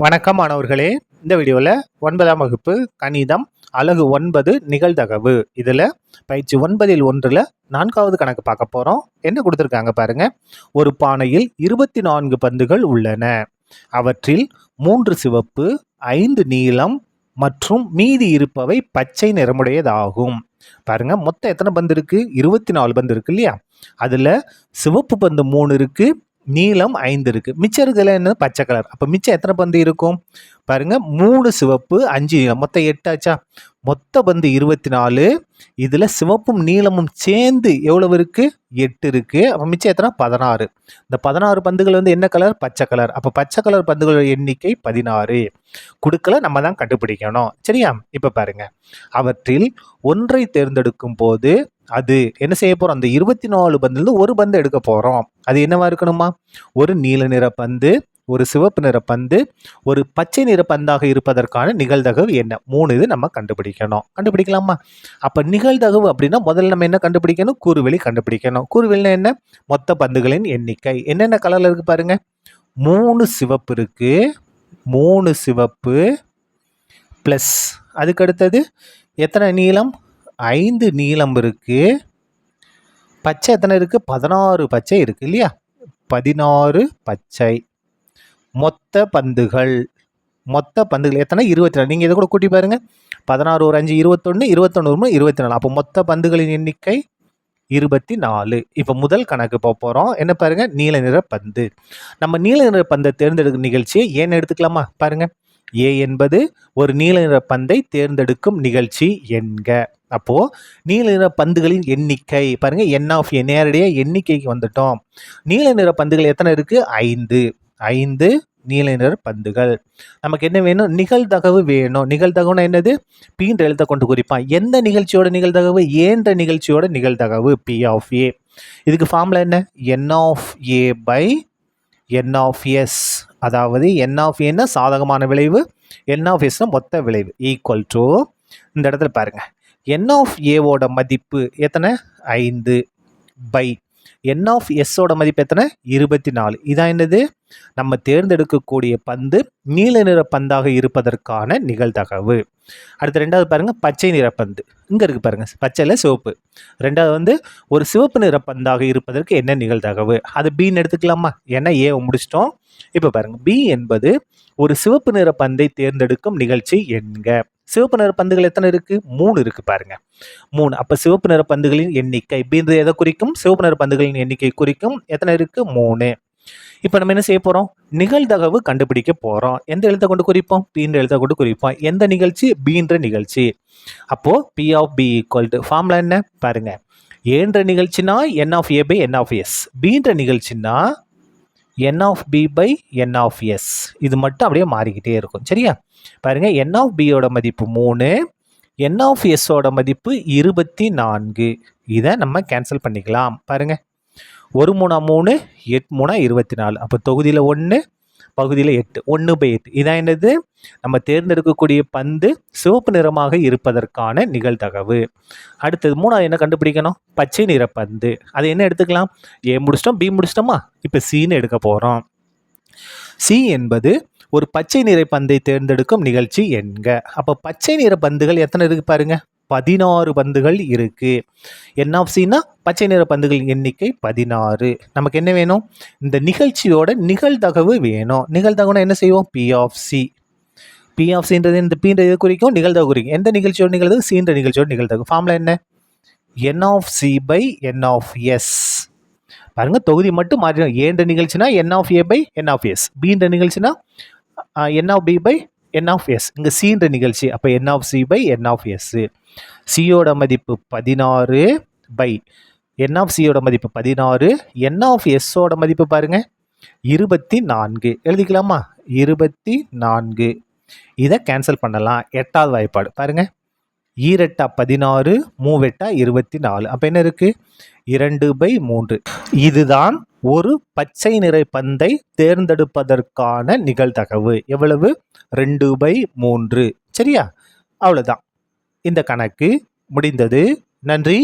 வணக்கம் மாணவர்களே. இந்த வீடியோவில் 9ஆம் வகுப்பு கணிதம் அலகு 9 நிகழ்தகவு இதில் பயிற்சி 9இல் 1ல் 4வது கணக்கு பார்க்க போகிறோம். என்ன கொடுத்துருக்காங்க பாருங்க. ஒரு பானையில் 24 பந்துகள் உள்ளன. அவற்றில் 3 சிவப்பு, 5 நீலம் மற்றும் மீதி இருப்பவை பச்சை நிறமுடையதாகும். பாருங்க, மொத்தம் எத்தனை பந்து இருக்கு? 24 பந்து இருக்கு இல்லையா? அதில் சிவப்பு பந்து 3 இருக்கு, நீலம் 5 இருக்கு. மிச்சம் இருக்குல்ல என்ன? பச்சை கலர். அப்போ மிச்சம் எத்தனை பந்து இருக்கும் பாருங்க. 3 சிவப்பு, 5 நீலம், மொத்தம் 8 ஆச்சா? மொத்த பந்து 24. இதுல சிவப்பும் நீளமும் சேர்ந்து எவ்வளவு இருக்கு? 8 இருக்கு. அப்போ மிச்சம் எத்தனை? 16. இந்த 16 பந்துகள் வந்து என்ன கலர்? பச்சை கலர். அப்போ பச்சை கலர் பந்துகளோட எண்ணிக்கை 16. குடுக்கல நம்ம தான் கண்டுபிடிக்கணும். சரியா? இப்ப பாருங்க, அவற்றில் ஒன்றை தேர்ந்தெடுக்கும் போது அது என்ன செய்ய போறோம்? அந்த 24 பந்துல ஒரு பந்து எடுக்க போறோம். அது என்னவா இருக்கணுமா? ஒரு நீல நிற பந்து, ஒரு சிவப்பு நிற பந்து, ஒரு பச்சை நிற பந்தாக இருப்பதற்கான நிகழ்தகவு என்ன? 3 இது நம்ம கண்டுபிடிக்கணும். கண்டுபிடிக்கலாமா? அப்ப நிகழ்தகவு அப்படின்னா முதல்ல நம்ம என்ன கண்டுபிடிக்கணும்? கூறுவெளி கண்டுபிடிக்கணும். கூறுவெளினா என்ன? மொத்த பந்துகளின் எண்ணிக்கை. என்னென்ன கலர்ல இருக்கு பாருங்க. 3 சிவப்பு இருக்கு, 3 சிவப்பு பிளஸ் அதுக்கு அடுத்தது எத்தனை நீளம்? 5 நீளம் இருக்கு. பச்சை எத்தனை இருக்கு? 16 பச்சை இருக்கு இல்லையா? 16 பச்சை. மொத்த பந்துகள் எத்தனை? 24. நீங்க இதை கூட கூட்டி பாருங்க. 16 ஒரு 5 21, 21 ஒரு 24. அப்போ மொத்த பந்துகளின் எண்ணிக்கை 24. இப்போ முதல் கணக்கு போறோம். என்ன பாருங்க? நீல நிற பந்து. நம்ம நீல நிற பந்தை தேர்ந்தெடுக்கும் நிகழ்ச்சியை ஏன்னு எடுத்துக்கலாமா? பாருங்க, ஏ என்பது ஒரு நீல நிற பந்தை தேர்ந்தெடுக்கும் நிகழ்ச்சி என்க. அப்போ நீல நிற பந்துகளின் எண்ணிக்கை பாருங்க, என் ஆஃப் ஏ. நேரடியாக எண்ணிக்கைக்கு வந்துட்டோம். நீல நிற பந்துகள் எத்தனை இருக்கு? 5 நீல நிற பந்துகள். நமக்கு என்ன வேணும்? நிகழ்தகவு வேணும். நிகழ்தகவுனா என்னது? பீன்ற எழுத்தை கொண்டு குறிப்பான். எந்த நிகழ்ச்சியோட நிகழ்தகவு? ஏன்ற நிகழ்ச்சியோட நிகழ்தகவு பி ஆஃப் ஏ. இதுக்கு ஃபார்முலா என்ன? N of A by n of S. அதாவது என் ஆஃப் ஏன்னா சாதகமான விளைவு, என் ஆஃப் எஸ்னா மொத்த விளைவு, ஈக்குவல் டு இந்த இடத்துல பாருங்க, என் ஆஃப் ஏவோட மதிப்பு எத்தனை? 5 பை என் ஆஃப் எஸ்ஸோட மதிப்பு எத்தனை? 24. இதான் என்னது? நம்ம தேர்ந்தெடுக்கக்கூடிய பந்து நீல நிற பந்தாக இருப்பதற்கான நிகழ்தகவு. அடுத்து ரெண்டாவது பாருங்க, பச்சை நிற பந்து. இங்க இருக்கு பாருங்க, பச்சைல சிவப்பு. ரெண்டாவது வந்து ஒரு சிவப்பு நிற பந்தாக இருப்பதற்கு என்ன நிகழ்தகவு? அது பின்னு எடுத்துக்கலாமா? ஏன்னா ஏ முடிச்சிட்டோம். இப்ப பாருங்க, பி என்பது ஒரு சிவப்பு நிற பந்தை தேர்ந்தெடுக்கும் நிகழ்ச்சி என்க. சிவப்பு நிற பந்துகள் எத்தனை இருக்கு? 3 இருக்கு பாருங்க, 3. அப்ப சிவப்பு நிற பந்துகளின் எண்ணிக்கை பின்றது எதை குறிக்கும்? சிவப்பு நிற பந்துகளின் எண்ணிக்கை குறிக்கும். எத்தனை இருக்கு? 3. இப்ப நம்ம என்ன செய்ய போறோம்? நிகழ்தகவு கண்டுபிடிக்க போறோம். எந்த எழுத்தை கொண்டு குறிப்போம்? பீன்ற எழுத்தை கொண்டு குறிப்போம். எந்த நிகழ்ச்சி? பீன்ற நிகழ்ச்சி. அப்போ P of B equal to formula என்ன பாருங்க, ஏன்ற நிகழ்ச்சினா n of A by n of S, பீன்ற நிகழ்ச்சினா n of B by n of S. இது மட்டும் அப்படியே மாறிக்கிட்டே இருக்கும். சரியா? பாருங்க, என் ஆஃப் பியோட மதிப்பு 3, என் ஆஃப் எஸ்ஸோட மதிப்பு 24. இதை நம்ம கேன்சல் பண்ணிக்கலாம். பாருங்க, 1 3 3, 8 3 24. அப்போ தொகுதியில் 1, பகுதியில் 8, 1/8. இதான் என்னது? நம்ம தேர்ந்தெடுக்கக்கூடிய பந்து சிவப்பு நிறமாக இருப்பதற்கான நிகழ்தகவு. அடுத்தது 3வது என்ன கண்டுபிடிக்கணும்? பச்சை நிற பந்து. அது என்ன எடுத்துக்கலாம்? ஏ முடிச்சிட்டோம், பி முடிச்சிட்டோமா? இப்போ சின்னு எடுக்க போகிறோம். சி என்பது ஒரு பச்சை நிற பந்தை தேர்ந்தெடுக்கும் நிகழ்ச்சி என்க. அப்போ பச்சை நிற பந்துகள் எத்தனை இருக்கு பாருங்க? 16 பந்துகள் இருக்கு. என் ஆஃப் சின்னா பச்சை நிற பந்துகளின் எண்ணிக்கை 16. நமக்கு என்ன வேணும்? இந்த நிகழ்ச்சியோட நிகழ்தகவு வேணும். நிகழ்தகவுனா என்ன செய்வோம்? P of C. P of சின்றது இந்த பீன்ற இது குறிக்கும், நிகழ்தகவு குறிக்கும். எந்த நிகழ்ச்சியோட நிகழ்தகவு? சின்ற நிகழ்ச்சியோட நிகழ்தகவு. ஃபார்முலா என்ன? N of C by n of S. பாருங்க, தொகுதி மட்டும் மாறிடும். ஏன்ற நிகழ்ச்சினா n of A by n of S, பீன்ற நிகழ்ச்சினா n of B by n of S. இங்க சின்ற நிகழ்ச்சி, அப்போ n of C by n of S. சியோட மதிப்பு 16 பை என் ஆஃப் சியோட மதிப்பு 16, என் ஆஃப் எஸ்ஸோட மதிப்பு பாருங்க 24. எழுதிக்கலாமா? 24. இதை கேன்சல் பண்ணலாம். 8வது வாய்ப்பாடு பாருங்க, 2 8 16, 3 8 24. அப்போ என்ன இருக்கு? 2/3. இதுதான் ஒரு பச்சை நிற பந்தை தேர்ந்தெடுப்பதற்கான நிகழ்தகவு. எவ்வளவு? 2/3. சரியா? அவ்வளவுதான். இந்த கணக்கு முடிந்தது. நன்றி.